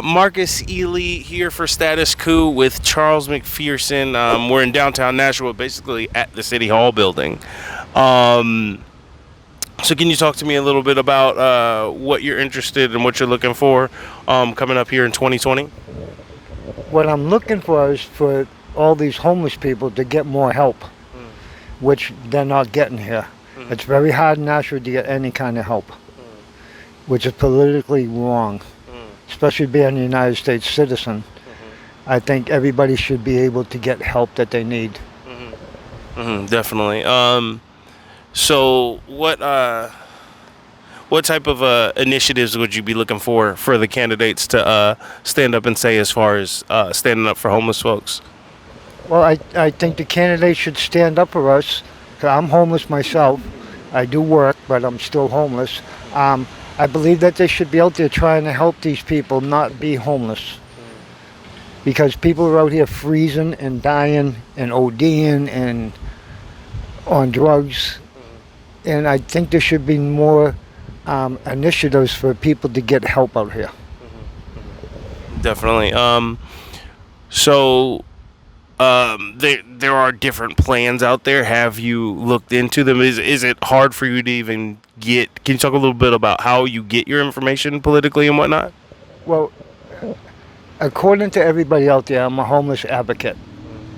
Marcus Ealy here for Status Coup with Charles McPherson. We're in downtown Nashua, basically at the City Hall building. So can you talk to me a little bit about what you're interested in, what you're looking for coming up here in 2020? What I'm looking for is for all these homeless people to get more help, which they're not getting here. It's very hard in Nashua to get any kind of help, which is politically wrong, especially being a United States citizen. I think everybody should be able to get help that they need. Definitely. So what type of initiatives would you be looking for the candidates to stand up and say as far as standing up for homeless folks? Well, I think the candidates should stand up for us. 'Cause I'm homeless myself. I do work, but I'm still homeless. I believe that they should be out there trying to help these people not be homeless. Because people are out here freezing and dying and ODing and on drugs. And I think there should be more initiatives for people to get help out here. Definitely. There are different plans out there. Have you looked into them? Is it hard for you to even get? Can you talk a little bit about how you get your information politically and whatnot? Well, according to everybody out there, I'm a homeless advocate.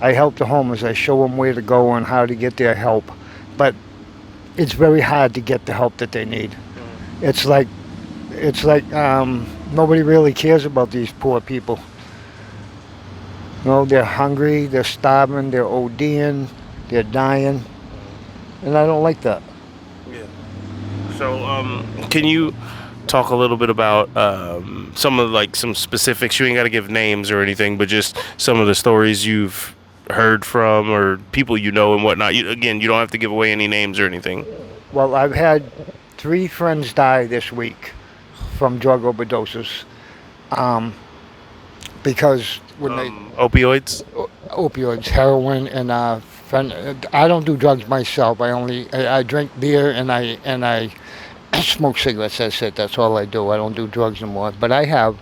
I help the homeless. I show them where to go and how to get their help. But it's very hard to get the help that they need. It's like nobody really cares about these poor people. You know, they're hungry, they're starving, they're ODing, they're dying, and I don't like that. Yeah. So, can you talk a little bit about some specifics? You ain't got to give names or anything, but just some of the stories you've heard from or people you know and whatnot. You don't have to give away any names or anything. Well, I've had 3 friends die this week from drug overdoses because when they opioids, heroin, and I don't do drugs myself. I drink beer and I smoke cigarettes. That's it. That's all I do. I don't do drugs anymore. But I have.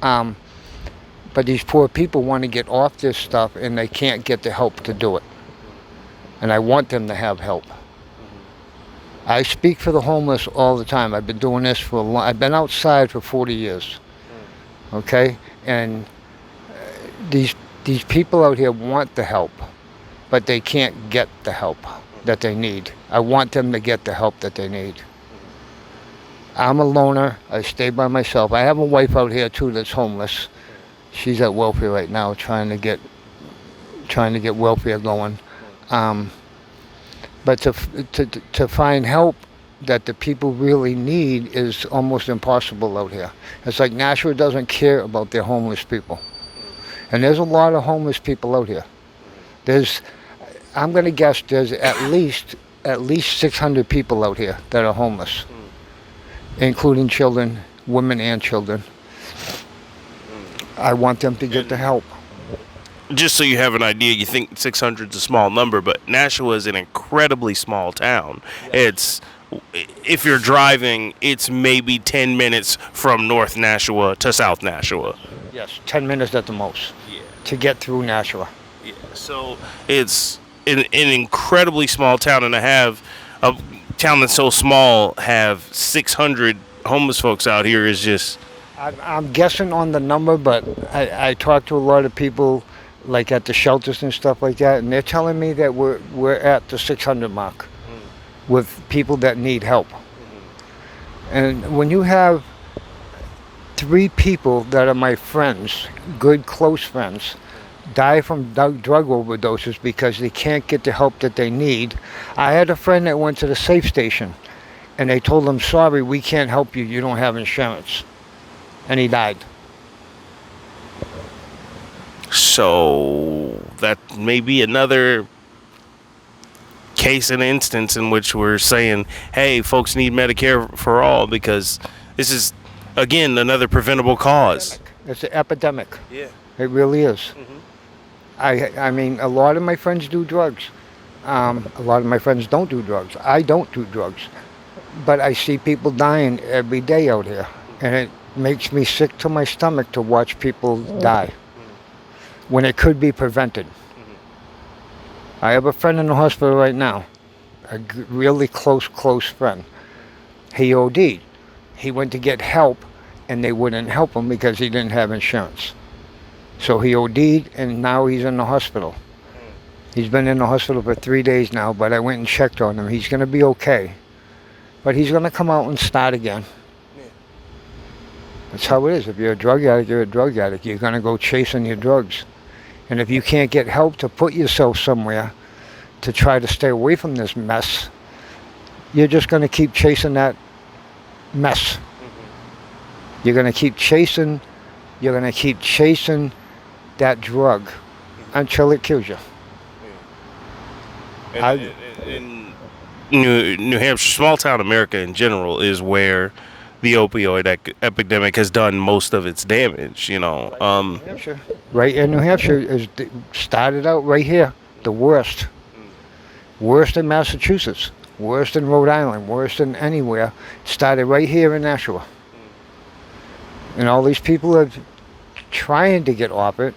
But these poor people want to get off this stuff and they can't get the help to do it. And I want them to have help. I speak for the homeless all the time. I've been doing this for I've been outside for 40 years. Okay? And these people out here want the help, but they can't get the help that they need. I want them to get the help that they need. I'm a loner. I stay by myself. I have a wife out here too that's homeless. She's at welfare right now, trying to get welfare going. But to find help that the people really need is almost impossible out here. It's like Nashua doesn't care about their homeless people. And there's a lot of homeless people out here. I'm going to guess there's at least 600 people out here that are homeless, including children, women and children. I want them to get the help. Just so you have an idea, you think 600 is a small number, but Nashua is an incredibly small town. It's, if you're driving, it's maybe 10 minutes from North Nashua to South Nashua. Yes, 10 minutes at the most to get through Nashua. Yeah, so it's an incredibly small town, and to have a town that's so small have 600 homeless folks out here is just... I'm guessing on the number, but I talk to a lot of people like at the shelters and stuff like that, and they're telling me that we're at the 600 mark with people that need help. And when you have 3 people that are my friends, good close friends, die from drug overdoses because they can't get the help that they need. I had a friend that went to the safe station and they told him, sorry, we can't help you, you don't have insurance. And he died. So that may be another case and instance in which we're saying, hey, folks need Medicare for all, because this is, again, another preventable cause. It's an epidemic. Yeah. It really is. I mean, a lot of my friends do drugs. A lot of my friends don't do drugs. I don't do drugs. But I see people dying every day out here. And makes me sick to my stomach to watch people die when it could be prevented. I have a friend in the hospital right now, a really close friend. He OD'd. He went to get help, and they wouldn't help him because he didn't have insurance. So he OD'd, and now he's in the hospital. He's been in the hospital for 3 days now, but I went and checked on him. He's going to be okay. But he's going to come out and start again. That's how it is. If you're a drug addict, you're a drug addict. You're going to go chasing your drugs. And if you can't get help to put yourself somewhere to try to stay away from this mess, you're just going to keep chasing that mess. You're going to keep chasing that drug until it kills you. In New Hampshire, small town America in general, is where the opioid epidemic has done most of its damage. Right in New Hampshire started out right here, the worst in Massachusetts, worst in Rhode Island, worst than anywhere. It started right here in Nashua, and all these people are trying to get off it.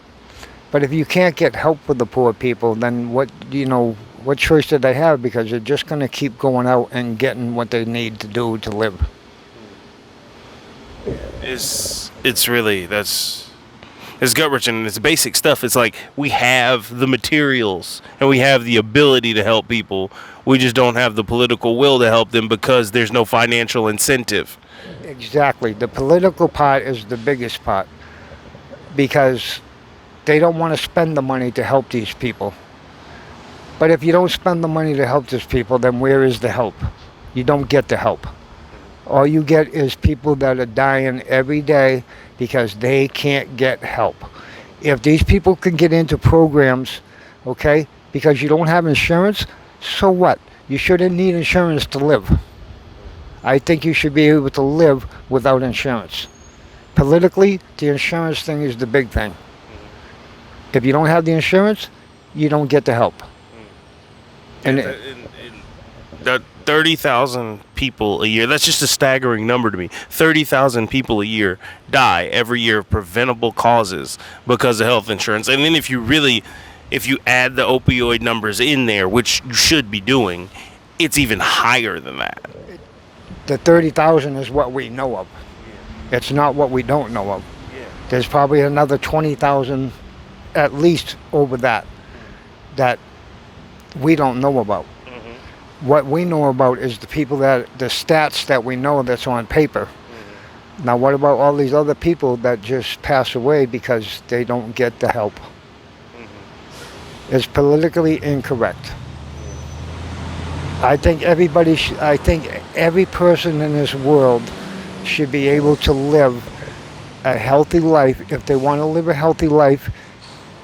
But if you can't get help for the poor people, then what choice do they have? Because they're just going to keep going out and getting what they need to do to live. It's gut-wrenching, and it's basic stuff. It's like we have the materials and we have the ability to help people. We just don't have the political will to help them because there's no financial incentive. Exactly. The political part is the biggest part because they don't want to spend the money to help these people. But if you don't spend the money to help these people, then where is the help? You don't get the help. All you get is people that are dying every day because they can't get help. If these people can get into programs, okay, because you don't have insurance, so what? You shouldn't need insurance to live. I think you should be able to live without insurance. Politically, the insurance thing is the big thing. If you don't have the insurance, you don't get the help. And that 30,000 people a year, that's just a staggering number to me. 30,000 people a year die every year of preventable causes because of health insurance. And then if you add the opioid numbers in there, which you should be doing, it's even higher than that. The 30,000 is what we know of. It's not what we don't know of. There's probably another 20,000 at least over that we don't know about. What we know about is the stats that we know that's on paper. Now what about all these other people that just pass away because they don't get the help? It's politically incorrect. I think every person in this world should be able to live a healthy life. If they want to live a healthy life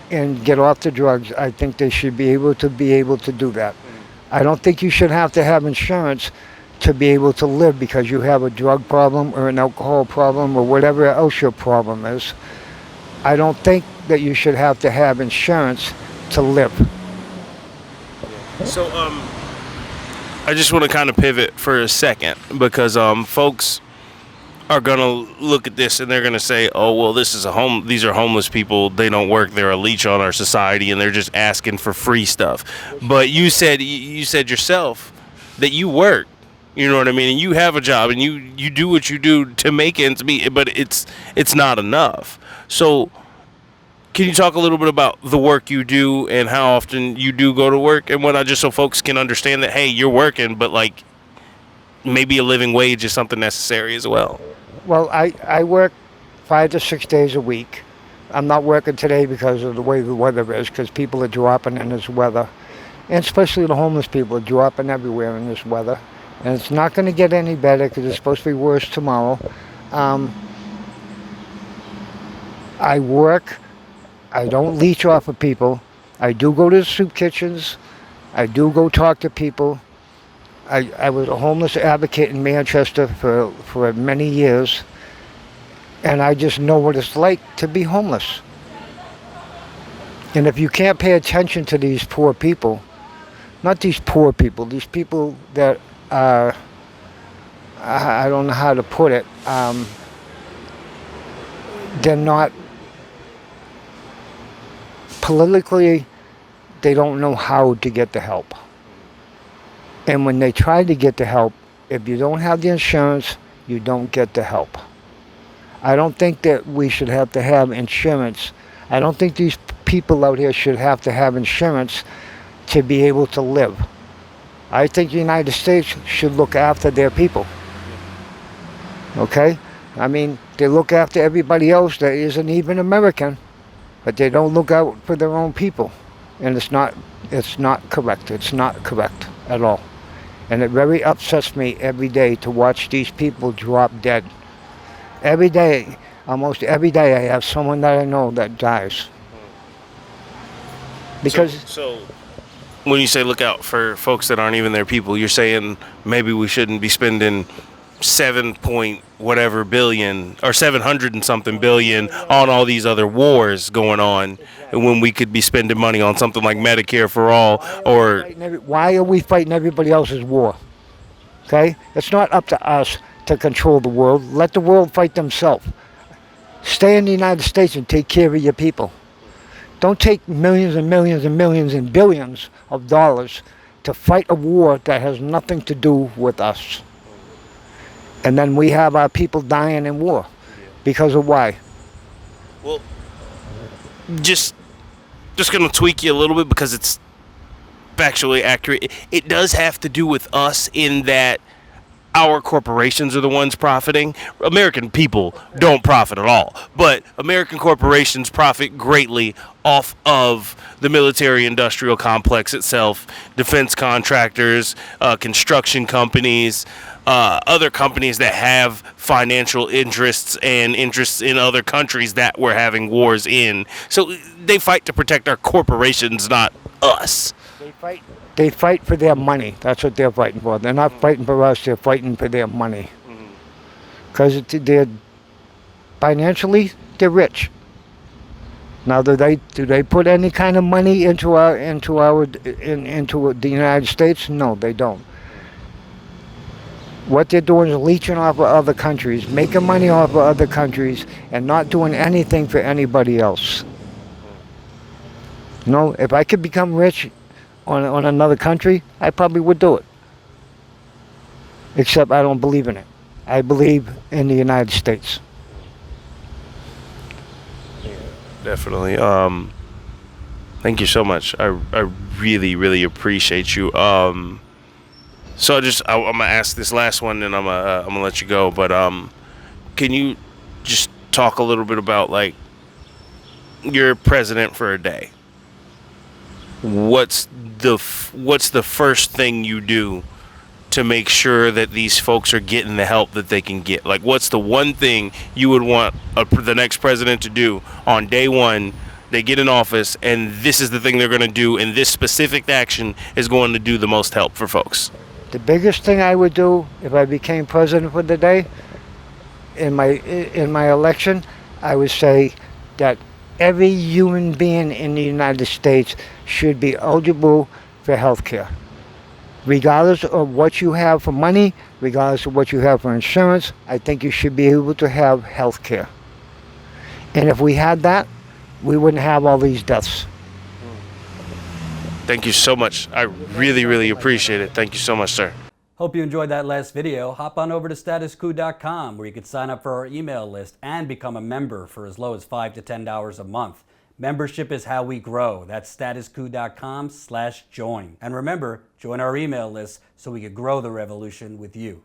and get off the drugs, I think they should be able to do that. I don't think you should have to have insurance to be able to live because you have a drug problem or an alcohol problem or whatever else your problem is. I don't think that you should have to have insurance to live. So, I just want to kind of pivot for a second because folks are gonna look at this and they're gonna say, "Oh, well, these are homeless people. They don't work. They're a leech on our society, and they're just asking for free stuff." But you said yourself that you work. You know what I mean? And you have a job, and you do what you do to make ends meet. But it's not enough. So, can you talk a little bit about the work you do and how often you do go to work and whatnot, just so folks can understand that, hey, you're working, but like maybe a living wage is something necessary as well. Well, I work 5 to 6 days a week. I'm not working today because of the way the weather is, because people are dropping in this weather. And especially the homeless people are dropping everywhere in this weather. And it's not going to get any better because it's supposed to be worse tomorrow. I work. I don't leech off of people. I do go to the soup kitchens. I do go talk to people. I was a homeless advocate in Manchester for many years, and I just know what it's like to be homeless. And if you can't pay attention to these poor people, not these poor people, these people that are, I don't know how to put it, they're not politically, they don't know how to get the help. And when they try to get the help, if you don't have the insurance, you don't get the help. I don't think that we should have to have insurance. I don't think these people out here should have to have insurance to be able to live. I think the United States should look after their people. Okay? I mean, they look after everybody else that isn't even American, but they don't look out for their own people. And it's not correct. It's not correct at all. And it very upsets me every day to watch these people drop dead. Every day, almost every day, I have someone that I know that dies. Because so when you say look out for folks that aren't even their people, you're saying maybe we shouldn't be spending 7 point whatever billion or 700 and something billion on all these other wars going on, and when we could be spending money on something like Medicare for all. Or why are we fighting everybody else's war? Okay, it's not up to us to control the world. Let the world fight themselves. Stay in the United States and take care of your people. Don't take millions and millions and millions and billions of dollars to fight a war that has nothing to do with us. And then we have our people dying in war. Because of why? Well, just going to tweak you a little bit because it's factually accurate. It does have to do with us in that our corporations are the ones profiting. American people don't profit at all, but American corporations profit greatly off of the military-industrial complex itself, defense contractors, construction companies, other companies that have financial interests and interests in other countries that we're having wars in. So they fight to protect our corporations, not us. They fight for their money. That's what they're fighting for. They're not fighting for us. They're fighting for their money. Because they're financially, they're rich. Now, do they put any kind of money into the United States? No, they don't. What they're doing is leeching off of other countries, making money off of other countries, and not doing anything for anybody else. No, if I could become rich on another country, I probably would do it. Except I don't believe in it. I believe in the United States. Definitely. Thank you so much. I really, really appreciate you. So I'm gonna ask this last one, and I'm gonna let you go. But can you just talk a little bit about, like, you're president for a day? What's the first thing you do to make sure that these folks are getting the help that they can get? Like, what's the one thing you would want the next president to do on day one? They get in office, and this is the thing they're going to do, and this specific action is going to do the most help for folks. The biggest thing I would do if I became president for the day, in my election, I would say that every human being in the United States should be eligible for health care. Regardless of what you have for money, regardless of what you have for insurance, I think you should be able to have health care. And if we had that, we wouldn't have all these deaths. Thank you so much. I really, really appreciate it. Thank you so much, sir. Hope you enjoyed that last video. Hop on over to statuscoup.com where you can sign up for our email list and become a member for as low as $5 to $10 a month. Membership is how we grow. That's statuscoup.com/join. And remember, join our email list so we can grow the revolution with you.